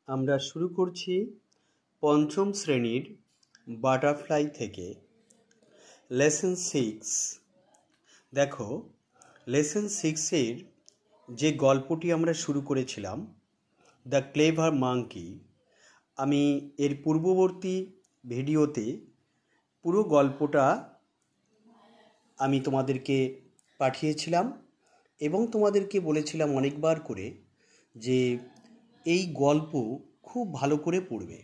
আমরা শুরু করছি পঞ্চম শ্রেণীর বাটারফ্লাই থেকে লেসন 6। দেখো, লেসন 6-এর যে গল্পটি আমরা শুরু করেছিলাম, দ্য ক্লেভার মাঙ্কি, আমি এর পূর্ববর্তী ভিডিওতে পুরো গল্পটা আমি তোমাদেরকে পাঠিয়েছিলাম এবং তোমাদেরকে বলেছিলাম অনেকবার করে যে এই গল্প খুব ভালো করে পড়বে।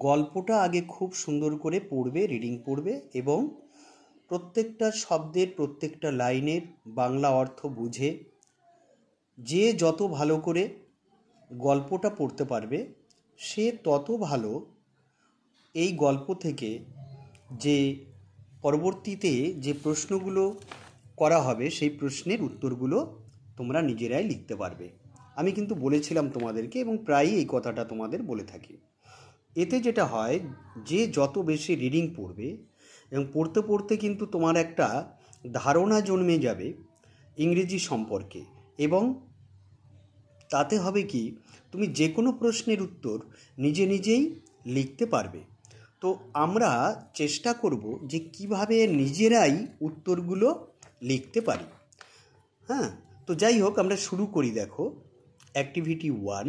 গল্পটা আগে খুব সুন্দর করে পড়বে, রিডিং পড়বে এবং প্রত্যেকটা শব্দের প্রত্যেকটা লাইনের বাংলা অর্থ বুঝে যে যত ভালো করে গল্পটা পড়তে পারবে সে তত ভালো এই গল্প থেকে যে পরবর্তীতে যে প্রশ্নগুলো করা হবে সেই প্রশ্নের উত্তরগুলো তোমরা নিজেরাই লিখতে পারবে। আমি কিন্তু বলেছিলাম তোমাদেরকে এবং প্রায়ই এই কথাটা তোমাদের বলে থাকি। এতে যেটা হয়, যে যত বেশি রিডিং পড়বে এবং পড়তে পড়তে কিন্তু তোমার একটা ধারণা জন্মে যাবে ইংরেজি সম্পর্কে, এবং তাতে হবে কি, তুমি যে কোনো প্রশ্নের উত্তর নিজে নিজেই লিখতে পারবে। তো আমরা চেষ্টা করব যে কিভাবে নিজেরাই উত্তরগুলো লিখতে পারি। হ্যাঁ, তো যাই হোক, আমরা শুরু করি। দেখো, activity 1,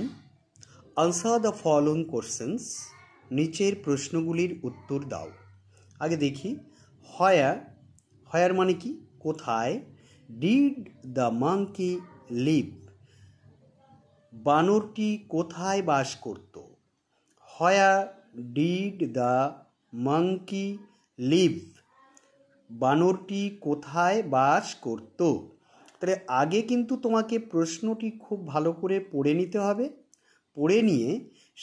answer the following questions, নিচের প্রশ্নগুলির উত্তর দাও। আগে দেখি, হোয়ার মানে কি, কোথায়। ডিড দ্য মাঙ্কি লিভ, বানরটি কোথায় বাস করত। Where did the monkey live, বানরটি কোথায় বাস করত। তাহলে আগে কিন্তু তোমাকে প্রশ্নটি খুব ভালো করে পড়ে নিতে হবে। পড়ে নিয়ে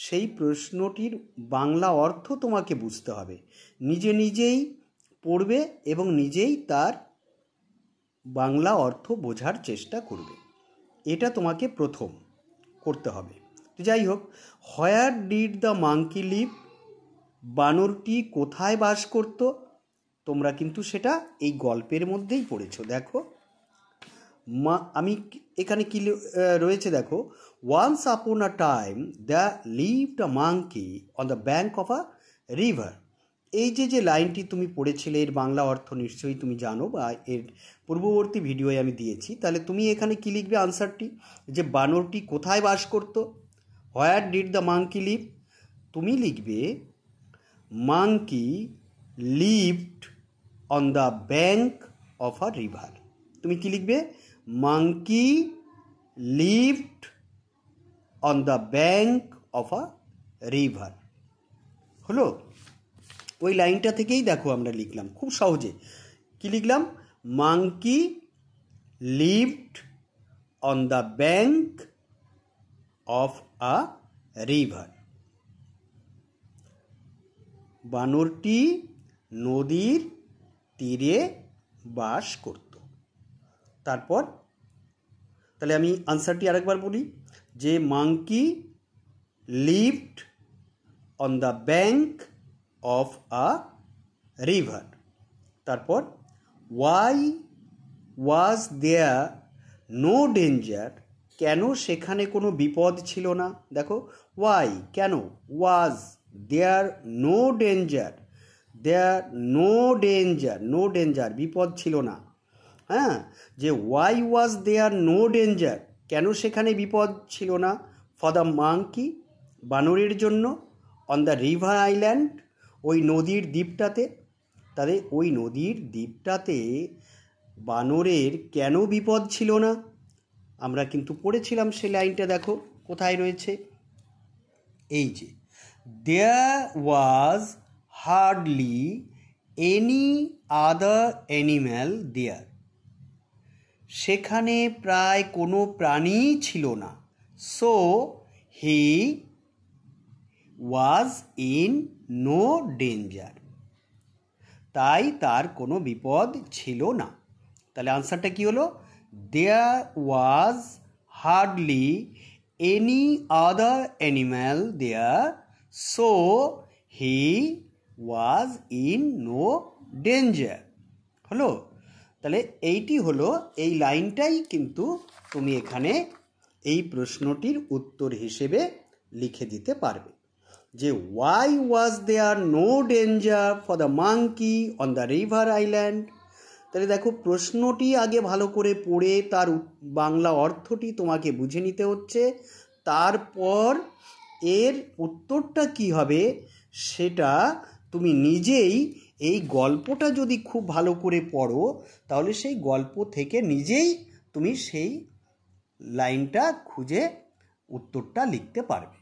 সেই প্রশ্নটির বাংলা অর্থ তোমাকে বুঝতে হবে। নিজে নিজেই পড়বে এবং নিজেই তার বাংলা অর্থ বোঝার চেষ্টা করবে। এটা তোমাকে প্রথম করতে হবে। তো যাই হোক, where did the monkey live, বানরটি কোথায় বাস করত, তোমরা কিন্তু সেটা এই গল্পের মধ্যেই পড়েছো। দেখো, আমি এখানে কি রয়েছে দেখো, once upon a time there lived a monkey on the bank of a river. এই যে লাইনটি তুমি পড়েছিলে, এর বাংলা অর্থ নিশ্চয়ই তুমি জানো বা এর পূর্ববর্তী ভিডিওয়ে আমি দিয়েছি। তাহলে তুমি এখানে কি লিখবে আনসারটি, যে বানরটি কোথায় বাস করত। Where did the monkey live, তুমি লিখবে monkey lived on the bank of a river. তুমি কি লিখবে, monkey lived on the bank of a river. হলো, ওই লাইনটা থেকেই দেখো আমরা লিখলাম খুব সহজে। কি লিখলাম, monkey lived on the bank of a river, বানরটি নদীর তীরে বাস করত। তারপর তাহলে আমি আনসারটি আরেকবার বলি, যে monkey lived on the bank of a river. তারপর why was there no danger, কেন সেখানে কোনো বিপদ ছিল না। দেখো, ওয়াই, কেন, was there no danger, there no danger, no danger, বিপদ ছিল না। হ্যাঁ, যে why was there no danger, কেন সেখানে বিপদ ছিল না। ফর দ্য মাঙ্কি, বানরের জন্য। অন দ্য রিভার আইল্যান্ড, ওই নদীর দ্বীপটাতে। তাহলে ওই নদীর দ্বীপটাতে বানরের কেন বিপদ ছিল না, আমরা কিন্তু পড়েছিলাম সেই লাইনটা। দেখো কোথায় রয়েছে, এই যে, there was hardly any other animal there, সেখানে প্রায় কোনো প্রাণী ছিল না। So he was in no danger, তাই তার কোনো বিপদ ছিল না। তাহলে আনসারটা কি হলো, there was hardly any other animal there, so he was in no danger. হলো, তাহলে এইটি হলো, এই লাইনটাই কিন্তু তুমি এখানে এই প্রশ্নটির উত্তর হিসেবে লিখে দিতে পারবে যে why was there no danger for the monkey on the river island. তাহলে দেখো প্রশ্নটি আগে ভালো করে পড়ে তার বাংলা অর্থটি তোমাকে বুঝে নিতে হচ্ছে, তারপর এর উত্তরটা কি হবে সেটা তুমি নিজেই এই গল্পটা যদি খুব ভালো করে পড়ো তাহলে সেই গল্প থেকে নিজেই তুমি সেই লাইনটা খুঁজে উত্তরটা লিখতে পারবে।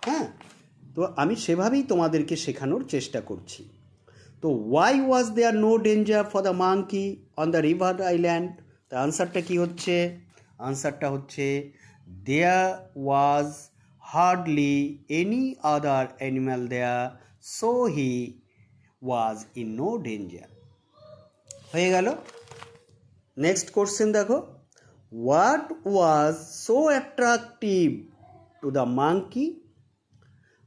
হ্যাঁ, তো আমি সেভাবেই তোমাদেরকে শেখানোর চেষ্টা করছি। তো why was there no danger for the monkey on the river island, তা আনসারটা কি হচ্ছে? আনসারটা হচ্ছে there was hardly any other animal there so he was in no danger. হয়ে গেল। নেক্সট কোশ্চেন দেখো, what was so attractive to the monkey?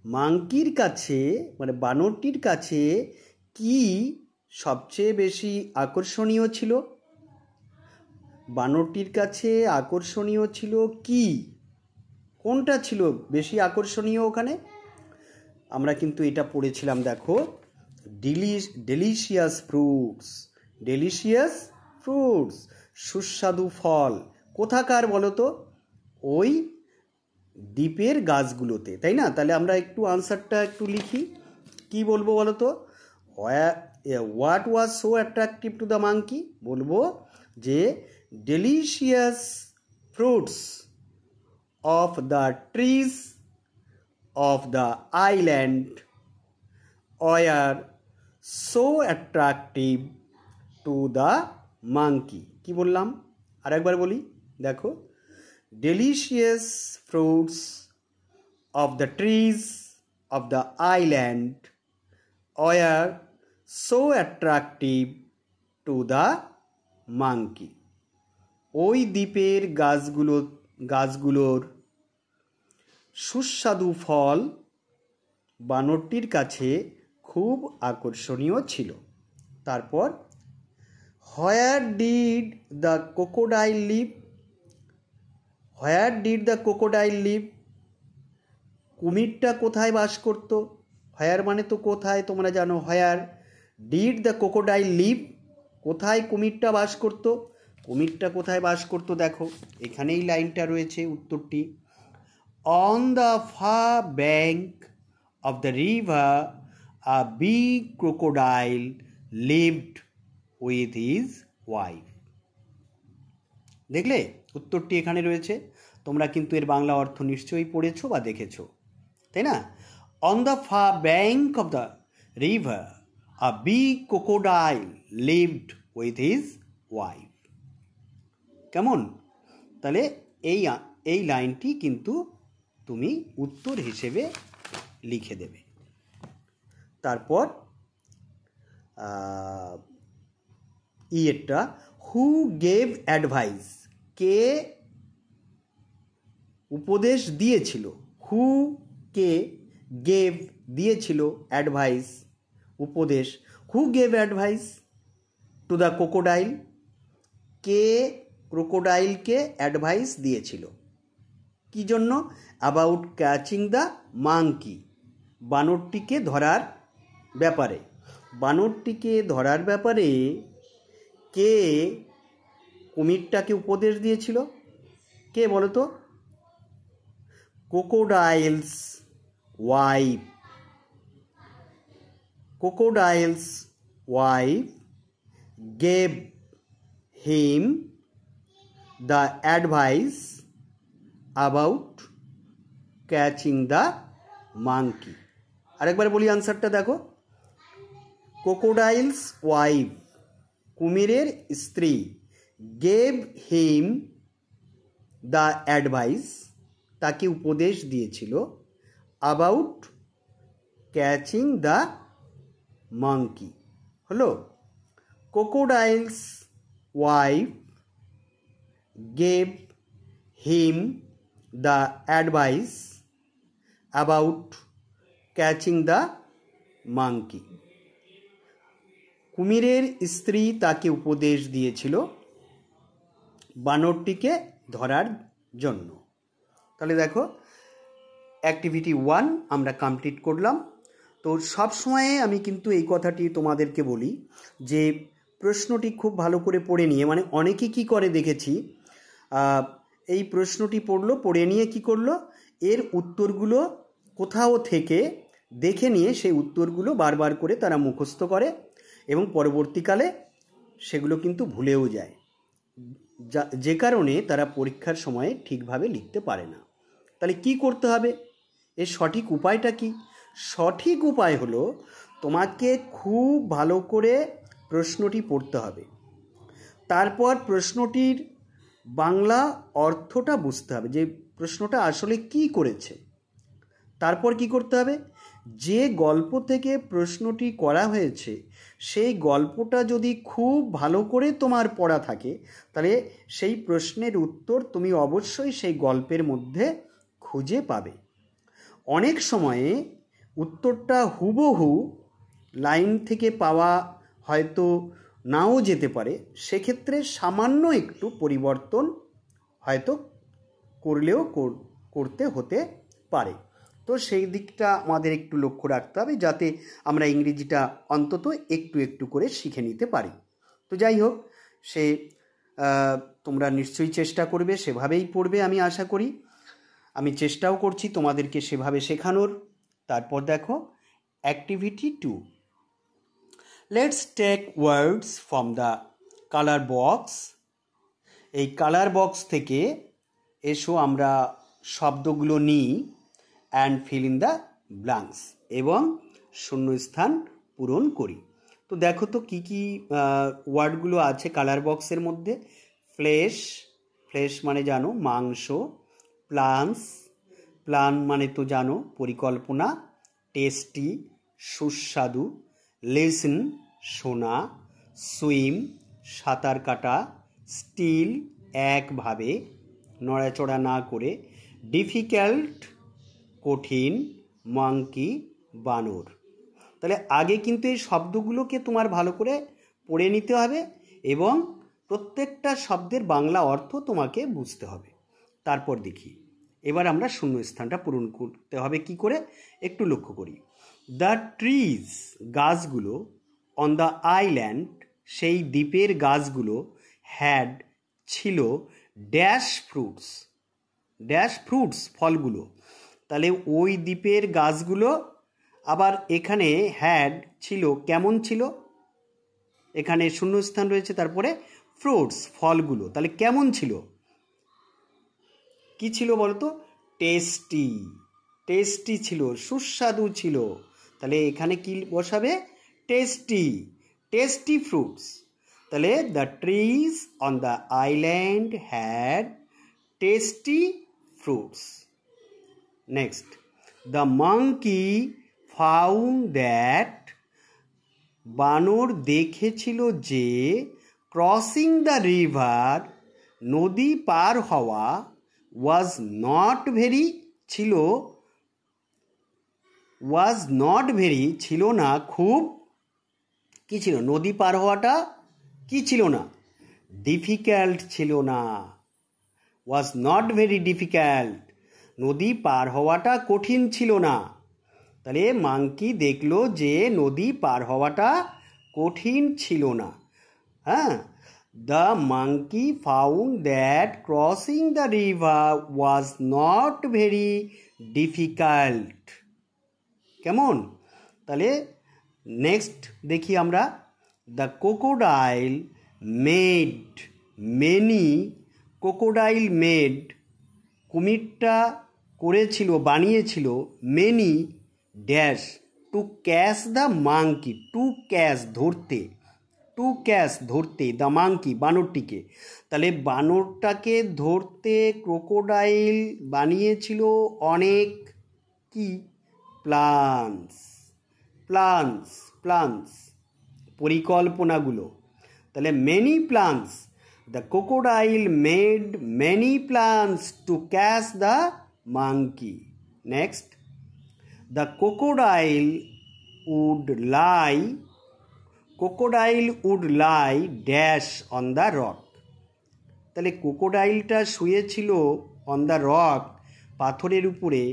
মাঙ্কির কাছে মানে বানরটির কাছে কি সবচেয়ে বেশি আকর্ষণীয় ছিল? বানরটির কাছে আকর্ষণীয় ছিল কি? কোনটা ছিল বেশি আকর্ষণীয় ওখানে? আমরা কিন্তু এটা পড়েছিলাম, দেখো, ডেলিশিয়াস ফ্রুটস, ডেলিশিয়াস ফ্রুটস, সুস্বাদু ফল। কোথাকার বলো তো? ওই দ্বীপের গাছগুলোতে, তাই না? তাহলে আমরা একটু আনসারটা একটু লিখি। কি বলবো বলো তো? What was so attractive to the monkey, বলবো যে delicious fruits of the trees of the island were so attractive to the monkey. কি বললাম? আরেকবার বলি, দেখো, delicious fruits of the trees of the island were so attractive to the monkey. ওই দ্বীপের গাছগুলোর সুস্বাদু ফল বানরটির কাছে খুব আকর্ষণীয় ছিল। তারপর, where did the crocodile live? Where did the crocodile live? কুমিরটা কোথায় বাস করত? হোয়ার মানে তো কোথায়, তোমরা জানো। Where did the crocodile live? কোথায় কুমিরটা বাস করত? কুমিরটা কোথায় বাস করত? দেখো এখানেই লাইনটা রয়েছে উত্তরটি। On the fur bank of the river a big crocodile lived with his wife. দেখলে উত্তরটি এখানে রয়েছে। তোমরা কিন্তু এর বাংলা অর্থ নিশ্চয়ই পড়েছো বা দেখেছো, তাই না? On the fur bank of the river a big crocodile lived with his wife. কেমন? তাহলে এই লাইনটি কিন্তু তুমি উত্তর হিসেবে লিখে দেবে। তারপর ইয়েরটা, হু গেভ অ্যাডভাইস? কে উপদেশ দিয়েছিল? হু কে গেভ দিয়েছিল অ্যাডভাইস উপদেশ? Who gave advice to the crocodile? কে ক্রোকোডাইলকে অ্যাডভাইস দিয়েছিল কি জন্য? অ্যাবাউট ক্যাচিং দ্য মাঙ্কি, বানরটিকে ধরার ব্যাপারে। বানরটিকে ধরার ব্যাপারে কে কুমিরটাকে উপদেশ দিয়েছিল? কে বলো তো? Crocodile's wife. Crocodile's wife gave him the advice about catching the monkey. আরেকবার বলি আনসারটা, দেখো, ক্রোকোডাইলস ওয়াইফ, কুমিরের স্ত্রী, গেভ হিম দ্য অ্যাডভাইস, তাকে উপদেশ দিয়েছিল, অ্যাবাউট ক্যাচিং দ্য মাঙ্কি। হলো, crocodile's wife gave him the advice about catching the monkey. কুমিরের স্ত্রী তাকে উপদেশ দিয়েছিল বানরটিকে ধরার জন্য। তাহলে দেখো, অ্যাক্টিভিটি 1 আমরা কমপ্লিট করলাম। তো সব সময়ে আমি কিন্তু এই কথাটি তোমাদেরকে বলি যে প্রশ্নটি খুব ভালো করে পড়ে নিয়ে, মানে অনেকে কি করে দেখেছি, এই প্রশ্নটি পড়ে নিয়ে কি করলো, এর উত্তরগুলো কোথাও থেকে দেখে নিয়ে সেই উত্তরগুলো বারবার করে তারা মুখস্থ করে এবং পরবর্তীকালে সেগুলো কিন্তু ভুলেও যায়, যে কারণে তারা পরীক্ষার সময়ে ঠিকভাবে লিখতে পারে না। তাহলে কি করতে হবে, এর সঠিক উপায়টা কি? সঠিক উপায় হলো তোমাকে খুব ভালো করে প্রশ্নটি পড়তে হবে, তারপর প্রশ্নটির বাংলা অর্থটা বুঝতে হবে যে প্রশ্নটা আসলে কি করেছে। তারপর কি করতে হবে, যে গল্প থেকে প্রশ্নটি করা হয়েছে সেই গল্পটা যদি খুব ভালো করে তোমার পড়া থাকে তাহলে সেই প্রশ্নের উত্তর তুমি অবশ্যই সেই গল্পের মধ্যে খুঁজে পাবে। অনেক সময়ে উত্তরটা হুবহু লাইন থেকে পাওয়া হয়তো নাও যেতে পারে, সেক্ষেত্রে সামান্য একটু পরিবর্তন হয়তো করতে হতে পারে। তো সেই দিকটা আমাদের একটু লক্ষ্য রাখতে হবে যাতে আমরা ইংরেজিটা অন্তত একটু একটু করে শিখে নিতে পারি। তো যাই হোক, তোমরা নিশ্চয়ই চেষ্টা করবে, সেভাবেই পড়বে আমি আশা করি। আমি চেষ্টাও করছি তোমাদেরকে সেভাবে শেখানোর। তারপর দেখো activity 2, let's take words from the colour box. এই কালার বক্স থেকে এসো আমরা শব্দগুলো নিই and fill in the blanks, এবং শূন্যস্থান পূরণ করি। তো দেখো তো কী কী ওয়ার্ডগুলো আছে কালার বক্সের মধ্যে। ফ্লেশ, ফ্লেশ মানে জানো মাংস। প্লান্স, প্ল্যান মানে তো জানো পরিকল্পনা। টেস্টি সুস্বাদু। লিসন শোনা। সুইম সাঁতার কাটা। স্টিল একভাবে নড়াচড়া না করে। ডিফিকাল্ট কঠিন। মাঙ্কি বানর। তাহলে আগে কিন্তু এই শব্দগুলোকে তোমার ভালো করে পড়ে নিতে হবে এবং প্রত্যেকটা শব্দের বাংলা অর্থ তোমাকে বুঝতে হবে। তারপর দেখি এবার আমরা শূন্যস্থানটা পূরণ করতে হবে কি করে, একটু লক্ষ্য করি। দ্য ট্রিজ গাছগুলো, অন দ্য আইল্যান্ড সেই দ্বীপের গাছগুলো, হ্যাড ছিল, ড্যাশ ফ্রুটস, ড্যাশ ফ্রুটস ফলগুলো। তাহলে ওই দ্বীপের গাছগুলো, আবার এখানে হ্যাড ছিল, কেমন ছিল, এখানে শূন্যস্থান রয়েছে, তারপরে ফ্রুটস ফলগুলো, তাহলে কেমন ছিল, কি ছিল বলতো, টেস্টি, টেস্টি ছিল, সুস্বাদু ছিল। তাহলে এখানে কি বসাবে, টেস্টি, টেস্টি ফ্রুটস। তাহলে the trees on the island had tasty fruits. Next, the monkey found that, বানর দেখেছিল যে, ক্রসিং দ্য রিভার নদী পার হওয়া, ওয়াজ নট ভেরি ছিল, ওয়াজ নট ভেরি ছিল না খুব, কি ছিল, নদী পার হওয়াটা কি ছিল না, ডিফিকাল্ট ছিল না। ওয়াজ নট ভেরি ডিফিকাল্ট, নদী পার হওয়াটা কঠিন ছিল না। তাহলে মাঙ্কি দেখলো যে নদী পার হওয়াটা কঠিন ছিল না। হ্যাঁ, the monkey found that crossing the river was not very difficult. কেমন? তাহলে নেক্সট দেখি আমরা, the crocodile made many, crocodile made কুমিরটা করেছিল, বানিয়েছিল, many dash to catch the monkey, to catch ধরতে, টু ক্যাচ ধরতে, দ্য মাঙ্কি বানরটিকে। তাহলে বানরটাকে ধরতে ক্রোকোডাইল বানিয়েছিল অনেক কি, প্ল্যান্স, প্ল্যান্স, প্ল্যান্স পরিকল্পনাগুলো। তাহলে many plans, the crocodile made many plans to catch the monkey. Next, the crocodile would lie, crocodile would lie dash on the rock. তাহলে ক্রোকোডাইলটা শুয়েছিল অন দ্য রক, পাথরের উপরে,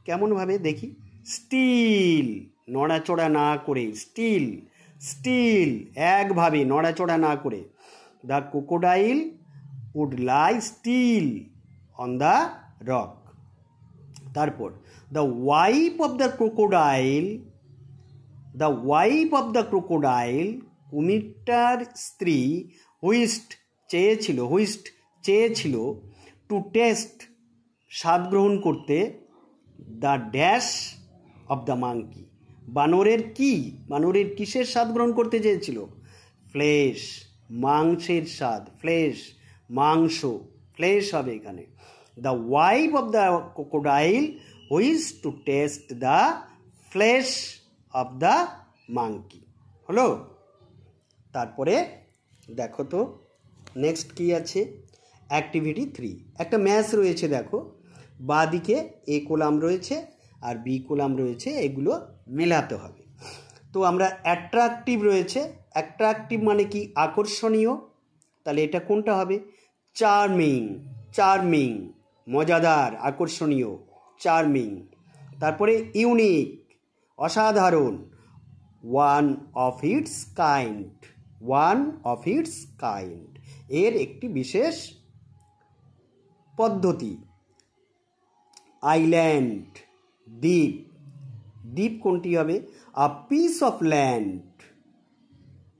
কেমনভাবে দেখি, স্টিল, নড়াচড়া না করে, স্টিল, স্টিল, একভাবে নড়াচড়া না করে। The crocodile would lie still on the rock. তারপর the wife of the crocodile, the wife of the crocodile, কুমিরটার স্ত্রী, চেয়েছিল টু টেস্ট, স্বাদ গ্রহণ করতে, the dash of the monkey, বানরের কিসের স্বাদ গ্রহণ করতে চেয়েছিল? ফ্লেশ, মাংসের স্বাদ, ফ্লেশ, মাংস, ফ্লেশ হবে এখানে। The wife of the crocodile wishes to taste the flesh of the monkey. হলো? তারপরে দেখো তো নেক্সট কি আছে, অ্যাক্টিভিটি 3, একটা ম্যাচ রয়েছে। দেখো বাঁ দিকে এ কলাম রয়েছে আর বি কলাম রয়েছে, এগুলো মেলাতে হবে। তো আমরা অ্যাট্রাকটিভ রয়েছে, অ্যাট্রাকটিভ মানে কি? আকর্ষণীয়। তাহলে এটা কোনটা হবে? চার্মিং, চার্মিং, মজাদার, আকর্ষণীয়, চার্মিং। তারপরে ইউনিক, অসাধারণ, one of its kind, one of its kind, এর একটি বিশেষ পদ্ধতি। আইল্যান্ড, দ্বীপ, দ্বীপ কোনটি হবে? A piece of land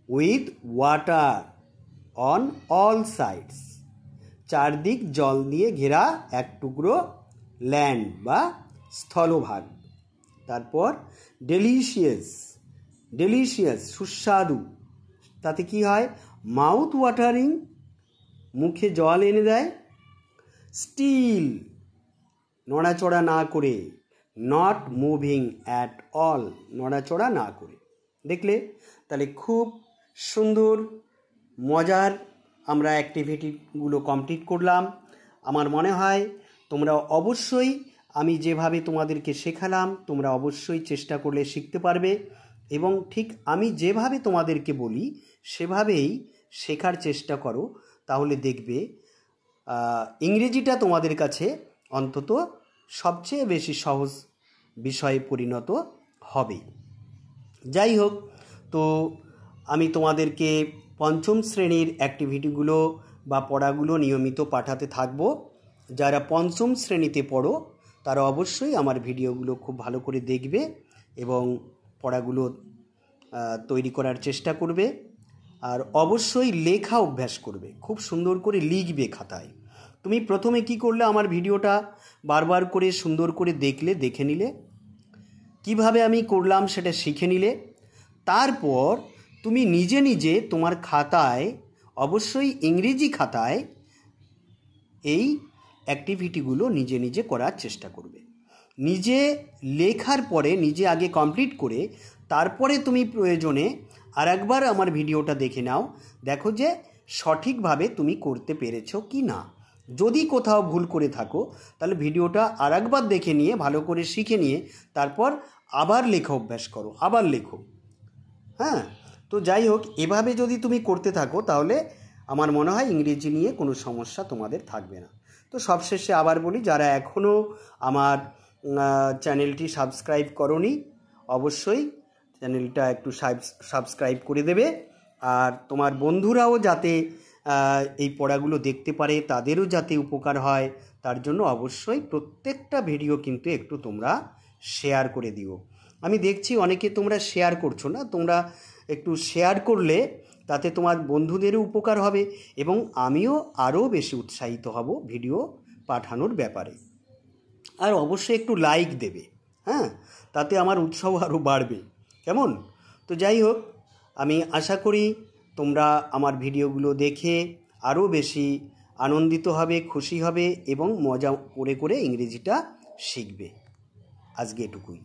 with water on all sides, চারদিক জল দিয়ে ঘেরা এক টুকরো ল্যান্ড বা স্থলভাগ। তারপর ডেলিশিয়াস, ডেলিশিয়াস, সুস্বাদু, তাতে কি হয়? মাউথ ওয়াটারিং, মুখে জল এনে দেয়। স্টিল, নড়াচড়া না করে, নট মুভিং অ্যাট অল, নড়াচড়া না করে। দেখলে? তাহলে খুব সুন্দর মজার আমরা অ্যাক্টিভিটিগুলো কমপ্লিট করলাম। আমার মনে হয় তোমরা অবশ্যই, আমি যেভাবে তোমাদেরকে শেখালাম তোমরা অবশ্যই চেষ্টা করলে শিখতে পারবে, এবং ঠিক আমি যেভাবে তোমাদেরকে বলি সেভাবেই শেখার চেষ্টা করো, তাহলে দেখবে ইংরেজিটা তোমাদের কাছে অন্তত সবচেয়ে বেশি সহজ বিষয়ে পরিণত হবে। যাই হোক, তো আমি তোমাদেরকে পঞ্চম শ্রেণীর অ্যাক্টিভিটিগুলো বা পড়াগুলো নিয়মিত পাঠাতে থাকব। যারা পঞ্চম শ্রেণীতে পড়ো তারা অবশ্যই আমার ভিডিওগুলো খুব ভালো করে দেখবে এবং পড়াগুলো তৈরি করার চেষ্টা করবে। আর অবশ্যই লেখা অভ্যাস করবে, খুব সুন্দর করে লিখবে খাতায়। তুমি প্রথমে কি করলে? আমার ভিডিওটা বারবার করে সুন্দর করে দেখে নিলে, কিভাবে আমি করলাম সেটা শিখে নিলে। তারপর তুমি নিজে নিজে তোমার খাতায়, অবশ্যই ইংরেজি খাতায়, এই অ্যাক্টিভিটিগুলো নিজে নিজে করার চেষ্টা করবে। নিজে লেখার পরে নিজে আগে কমপ্লিট করে তারপরে তুমি প্রয়োজনে আরেকবার আমার ভিডিওটা দেখে নাও, দেখো যে সঠিকভাবে তুমি করতে পেরেছো কি না। যদি কোথাও ভুল করে থাকো তাহলে ভিডিওটা আরেকবার দেখে নিয়ে ভালো করে শিখে নিয়ে তারপর আবার লেখা অভ্যাস করো, আবার লেখো। হ্যাঁ, তো যাই হোক, এভাবে যদি তুমি করতে থাকো তাহলে আমার মনে হয় ইংরেজি নিয়ে কোনো সমস্যা তোমাদের থাকবে না। তো সবশেষে আবার বলি, যারা এখনও আমার চ্যানেলটি সাবস্ক্রাইব করোনি অবশ্যই চ্যানেলটা একটু সাবস্ক্রাইব করে দেবে। আর তোমার বন্ধুরাও যাতে এই পড়াগুলো দেখতে পারে, তাদেরও যাতে উপকার হয়, তার জন্য অবশ্যই প্রত্যেকটা ভিডিও কিন্তু একটু তোমরা শেয়ার করে দিও। আমি দেখছি অনেকে তোমরা শেয়ার করছো না, তোমরা একটু শেয়ার করলে তাতে তোমার বন্ধুদেরও উপকার হবে এবং আমিও আরও বেশি উৎসাহিত হব ভিডিও পাঠানোর ব্যাপারে। আর অবশ্যই একটু লাইক দেবে, হ্যাঁ, তাতে আমার উৎসাহ আরও বাড়বে। কেমন? তো যাই হোক, আমি আশা করি তোমরা আমার ভিডিওগুলো দেখে আরও বেশি আনন্দিত হবে, খুশি হবে এবং মজা করে ইংরেজিটা শিখবে। আজকে এটুকুই।